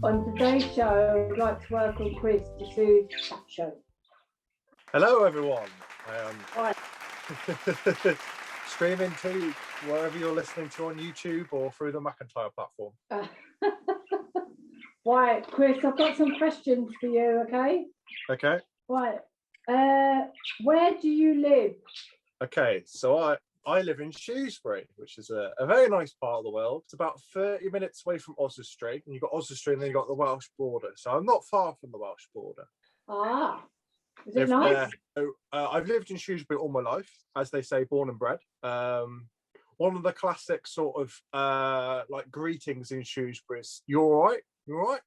On today's show, I'd like to welcome Chris to Sue's chat show. Hello, everyone. Right. Streaming to wherever you're listening to on YouTube or through the McIntyre platform. Right, Chris, I've got some questions for you, okay? Okay. Right. Where do you live? Okay, so I live in Shrewsbury, which is a very nice part of the world. It's about 30 minutes away from Oswestry, and you've got Oswestry and then you've got the Welsh border. So I'm not far from the Welsh border. Ah, is it nice? I've lived in Shrewsbury all my life, as they say, born and bred. One of the classic sort of like greetings in Shrewsbury is, "You all right? You all right?"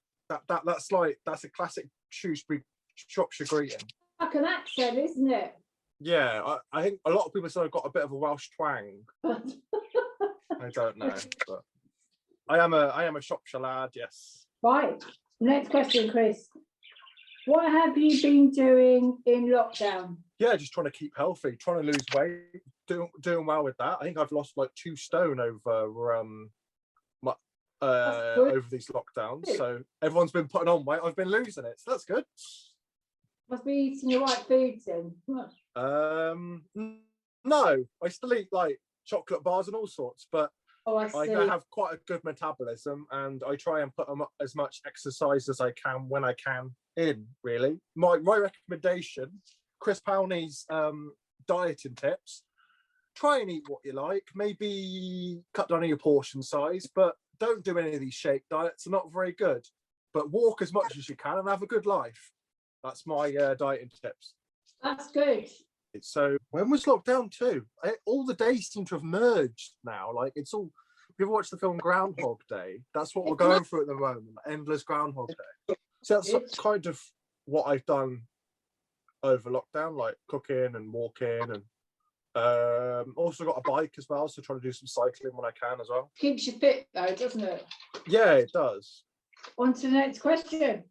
That's a classic Shrewsbury Shropshire greeting. Like an accent, isn't it? Yeah, I think a lot of people say I've got a bit of a Welsh twang. I don't know, but I am a Shropshire lad, yes. Right. Next question, Chris. What have you been doing in lockdown? Yeah, just trying to keep healthy, trying to lose weight, doing well with that. I think I've lost like 2 stone over over these lockdowns. So everyone's been putting on weight. I've been losing it, so that's good. Must be eating the right foods then. No, I still eat like chocolate bars and all sorts, but I have quite a good metabolism, and I try and put as much exercise as I can when I can in, really. My recommendation, Chris Powney's dieting tips: try and eat what you like, maybe cut down on your portion size, but don't do any of these shake diets. They're not very good, but walk as much as you can and have a good life. That's my dieting tips. That's good. So when was lockdown 2? All the days seem to have merged now. Like, it's all, if you ever watched the film Groundhog Day, that's what we're going through at the moment, endless Groundhog Day. So that's kind of what I've done over lockdown, like cooking and walking, and also got a bike as well, so trying to do some cycling when I can as well. Keeps you fit though, doesn't it? Yeah, it does. On to the next question.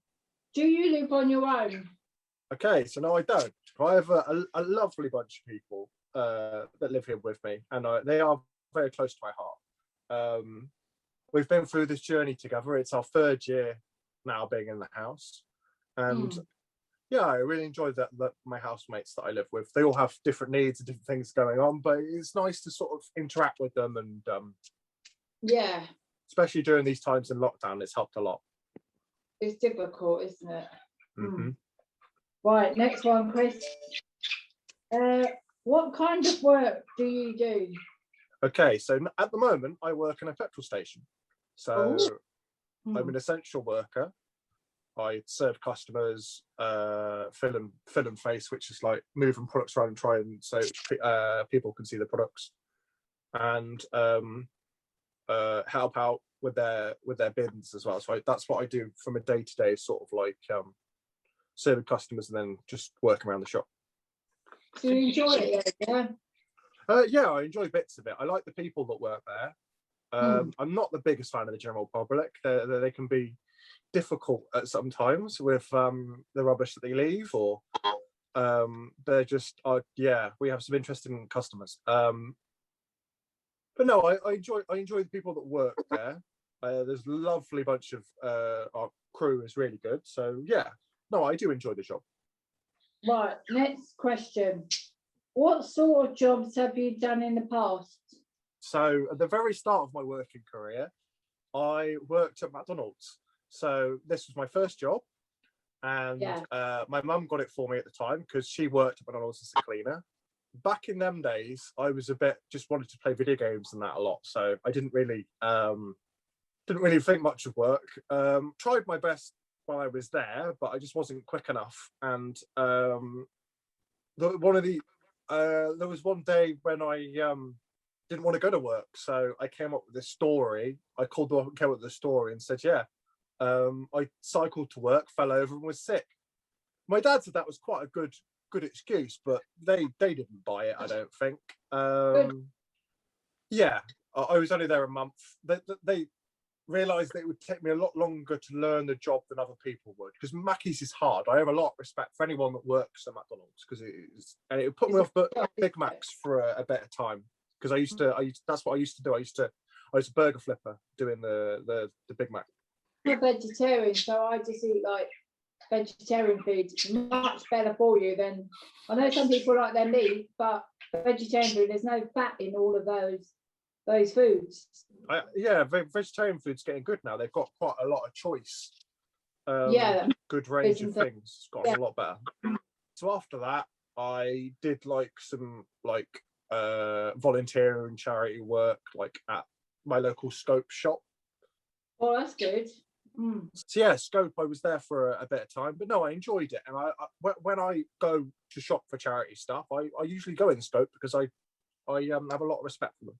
Do you live on your own? Okay, so no, I don't. I have a lovely bunch of people that live here with me, and they are very close to my heart. We've been through this journey together. It's our 3rd year now being in the house, and yeah, I really enjoy that my housemates that I live with. They all have different needs and different things going on, but it's nice to sort of interact with them, and yeah, especially during these times in lockdown, it's helped a lot. It's difficult, isn't it? Mm-hmm. Right, next one, Chris. What kind of work do you do? Okay, so at the moment, I work in a petrol station. So I'm an essential worker. I serve customers, fill and face, which is like moving products around and trying so people can see the products, and help out with their bins as well. So that's what I do from a day-to-day, sort of like serving customers and then just working around the shop. Do you enjoy it? Yeah. Yeah, I enjoy bits of it. I like the people that work there. I'm not the biggest fan of the general public. They can be difficult at some times with the rubbish that they leave, or they're just we have some interesting customers. But no, I enjoy the people that work there. There's a lovely bunch of our crew is really good. So yeah, no, I do enjoy the job. Right, next question. What sort of jobs have you done in the past? So at the very start of my working career, I worked at McDonald's. So this was my first job, and my mum got it for me at the time because she worked at McDonald's as a cleaner. Back in them days, I was just wanted to play video games and that a lot, so I didn't really think much of work. Tried my best while I was there, but I just wasn't quick enough. And there was one day when I didn't want to go to work, so I came up with this story. I called them up and came up with this story and said, I cycled to work, fell over and was sick. My dad said that was quite a good excuse, but they didn't buy it, I don't think. Yeah, I was only there a month. They realised that it would take me a lot longer to learn the job than other people would, because Mackey's is hard. I have a lot of respect for anyone that works at McDonald's, because it would put me off Big Macs for a better time, because that's what I used to do. I was a burger flipper doing the Big Mac. I'm a vegetarian, so I just eat like vegetarian food. It's much better for you than, I know some people like their meat, but vegetarian food, there's no fat in all of those foods. Yeah, vegetarian food's getting good now. They've got quite a lot of choice. Good range of things. It's gotten a lot better. So after that, I did like some volunteer and charity work like at my local Scope shop. Oh, that's good. So yeah, Scope, I was there for a bit of time, but no, I enjoyed it. And when I go to shop for charity stuff, I usually go in Scope because I have a lot of respect for them.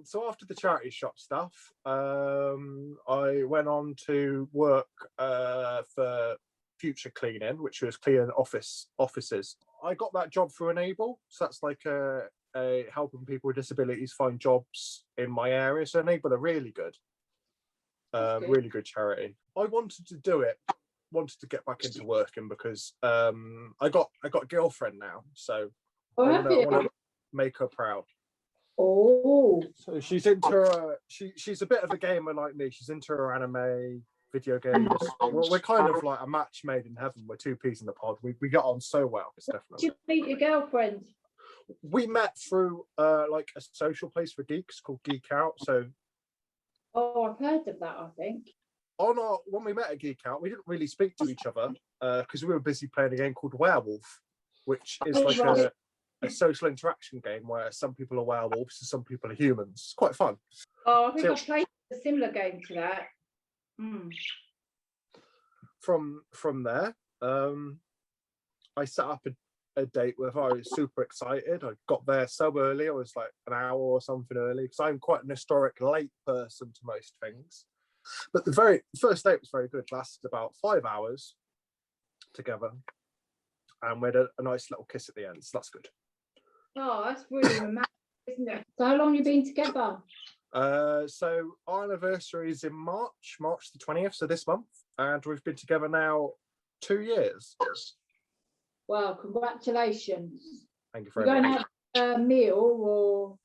So after the charity shop stuff, I went on to work for Future Cleaning, which was cleaning offices. I got that job through Enable, so that's like a helping people with disabilities find jobs in my area. So Enable are really good. Really good charity. I wanted to do it, wanted to get back into working because I got a girlfriend now, so I want to make her proud. Oh, so she's into she's a bit of a gamer like me. She's into her anime, video games. We're kind of like a match made in heaven. We're two peas in the pod. We get on so well. It's definitely. Did you meet your girlfriend? We met through like a social place for geeks called Geek Out. So. Oh, I've heard of that, I think. When we met at Geek Out, we didn't really speak to each other because we were busy playing a game called Werewolf, which is like a social interaction game where some people are werewolves and some people are humans. It's quite fun. Oh, I think I played a similar game to that. From there, I set up a date with her. I was super excited. I got there so early. I was like an hour or something early because I'm quite an historic late person to most things. But the very first date was very good. Lasted about 5 hours together, and we had a nice little kiss at the end. So that's good. Oh, that's really romantic, isn't it? So how long have you been together? So our anniversary is in March the 20th, so this month, and we've been together now 2 years. Wow, congratulations. Thank you very much. You're going to have a meal or?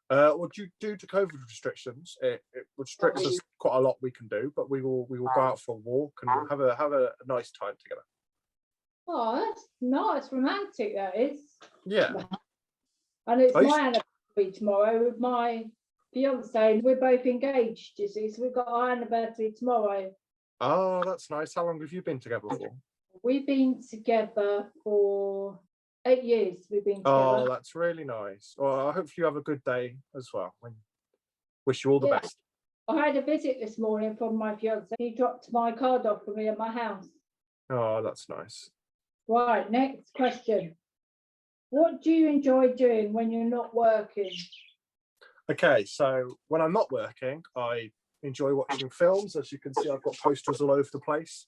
Well, due to COVID restrictions, it restricts us quite a lot we can do, but we will go out for a walk and have a nice time together. Oh, that's nice, romantic that is. Yeah. And it's my anniversary tomorrow with my fiance. We're both engaged, you see, so we've got our anniversary tomorrow. Oh, that's nice. How long have you been together for? We've been together for 8 years. We've been together. Oh, that's really nice. Well, I hope you have a good day as well. Wish you all the best. I had a visit this morning from my fiance. He dropped my card off for me at my house. Oh, that's nice. Right, next question. What do you enjoy doing when you're not working? Okay, so when I'm not working, I enjoy watching films. As you can see, I've got posters all over the place.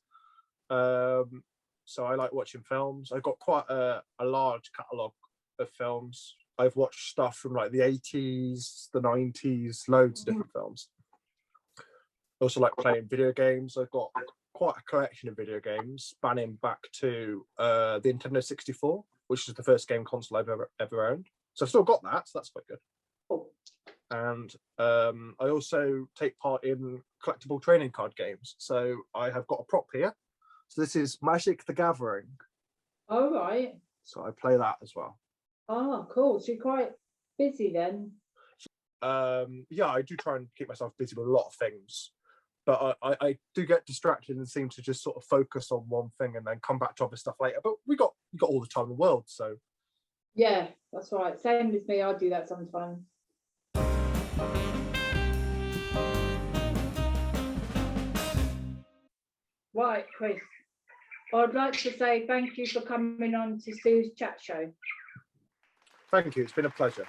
So I like watching films. I've got quite a large catalogue of films. I've watched stuff from like the 80s, the 90s, loads of different films. I also like playing video games. I've got quite a collection of video games spanning back to the Nintendo 64, which is the first game console I've ever owned. So I've still got that, so that's quite good. Oh. And I also take part in collectible trading card games. So I have got a prop here. So this is Magic the Gathering. Oh, right. So I play that as well. Oh, cool. So you're quite busy then. Yeah, I do try and keep myself busy with a lot of things. But I do get distracted and seem to just sort of focus on one thing and then come back to other stuff later. But we got all the time in the world, so. Yeah, that's right. Same as me. I do that sometimes. Right, Chris. I'd like to say thank you for coming on to Sue's chat show. Thank you. It's been a pleasure.